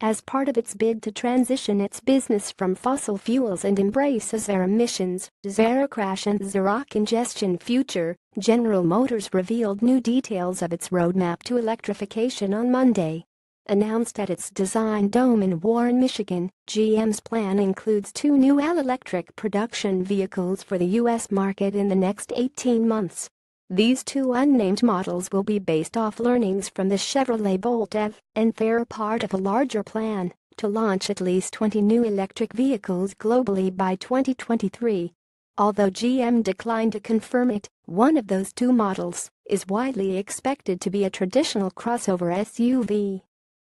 As part of its bid to transition its business from fossil fuels and embrace a zero emissions, zero crash and zero congestion future, General Motors revealed new details of its roadmap to electrification on Monday. Announced at its Design Dome in Warren, Michigan, GM's plan includes 2 new all-electric production vehicles for the U.S. market in the next 18 months. These 2 unnamed models will be based off learnings from the Chevrolet Bolt EV, and they're part of a larger plan to launch at least 20 new electric vehicles globally by 2023. Although GM declined to confirm it, one of those 2 models is widely expected to be a traditional crossover SUV.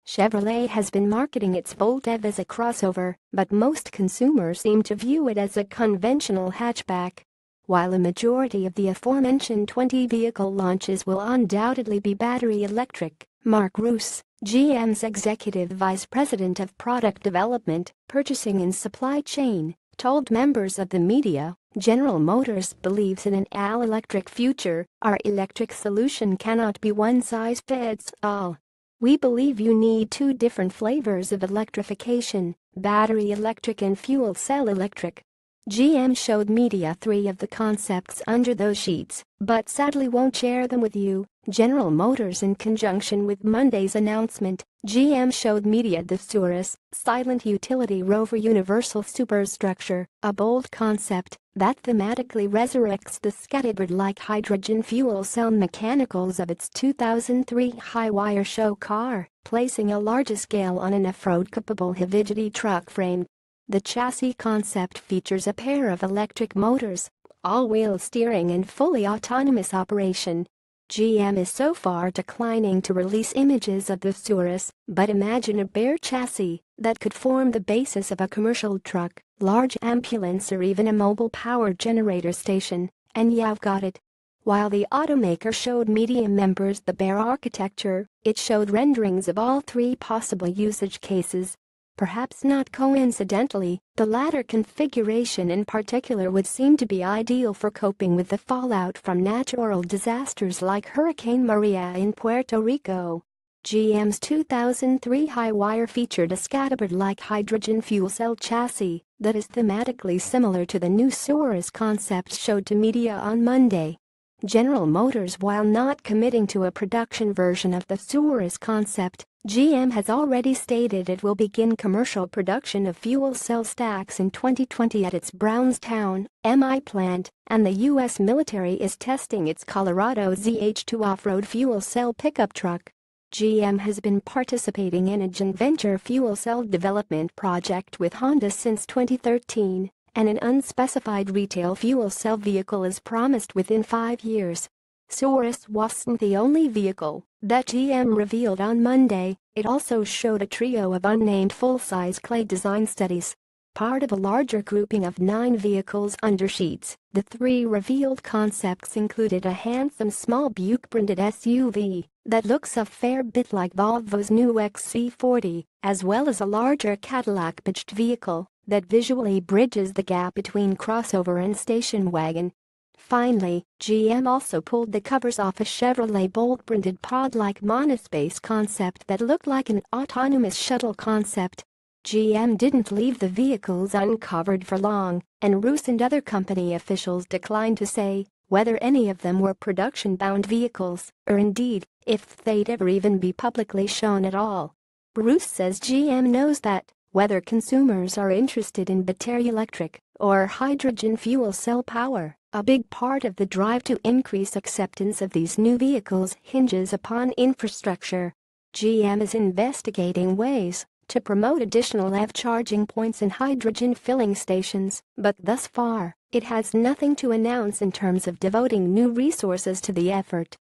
Chevrolet has been marketing its Bolt EV as a crossover, but most consumers seem to view it as a conventional hatchback. While a majority of the aforementioned 20 vehicle launches will undoubtedly be battery electric, Mark Roos, GM's Executive Vice President of Product Development, Purchasing and Supply Chain, told members of the media, General Motors believes in an all-electric future. Our electric solution cannot be one size fits all. We believe you need 2 different flavors of electrification, battery electric and fuel cell electric. GM showed media 3 of the concepts under those sheets, but sadly won't share them with you. General Motors, in conjunction with Monday's announcement, GM showed media the Cirrus Silent Utility Rover Universal Superstructure, a bold concept that thematically resurrects the scatterbird-like hydrogen fuel cell mechanicals of its 2003 high-wire show car, placing a larger scale on an off-road-capable heavy-duty truck frame. The chassis concept features a pair of electric motors, all-wheel steering and fully autonomous operation. GM is so far declining to release images of the Cirrus, but imagine a bare chassis that could form the basis of a commercial truck, large ambulance or even a mobile power generator station, and you've got it. While the automaker showed media members the bare architecture, it showed renderings of all 3 possible usage cases. Perhaps not coincidentally, the latter configuration in particular would seem to be ideal for coping with the fallout from natural disasters like Hurricane Maria in Puerto Rico. GM's 2003 high-wire featured a scatterbird-like hydrogen fuel cell chassis that is thematically similar to the new Cirrus concept showed to media on Monday. General Motors, while not committing to a production version of the Cirrus concept, GM has already stated it will begin commercial production of fuel cell stacks in 2020 at its Brownstown, MI plant, and the U.S. military is testing its Colorado ZH2 off-road fuel cell pickup truck. GM has been participating in a joint venture fuel cell development project with Honda since 2013, and an unspecified retail fuel cell vehicle is promised within 5 years. Cirrus wasn't the only vehicle that GM revealed on Monday. It also showed a trio of unnamed full-size clay design studies. Part of a larger grouping of 9 vehicles under sheets, the 3 revealed concepts included a handsome small Buick-branded SUV that looks a fair bit like Volvo's new XC40, as well as a larger Cadillac-pitched vehicle that visually bridges the gap between crossover and station wagon. Finally, GM also pulled the covers off a Chevrolet Bolt-branded pod-like monospace concept that looked like an autonomous shuttle concept. GM didn't leave the vehicles uncovered for long, and Roos and other company officials declined to say whether any of them were production-bound vehicles, or indeed, if they'd ever even be publicly shown at all. Roos says GM knows that whether consumers are interested in battery electric or hydrogen fuel cell power, a big part of the drive to increase acceptance of these new vehicles hinges upon infrastructure. GM is investigating ways to promote additional EV charging points and hydrogen filling stations, but thus far, it has nothing to announce in terms of devoting new resources to the effort.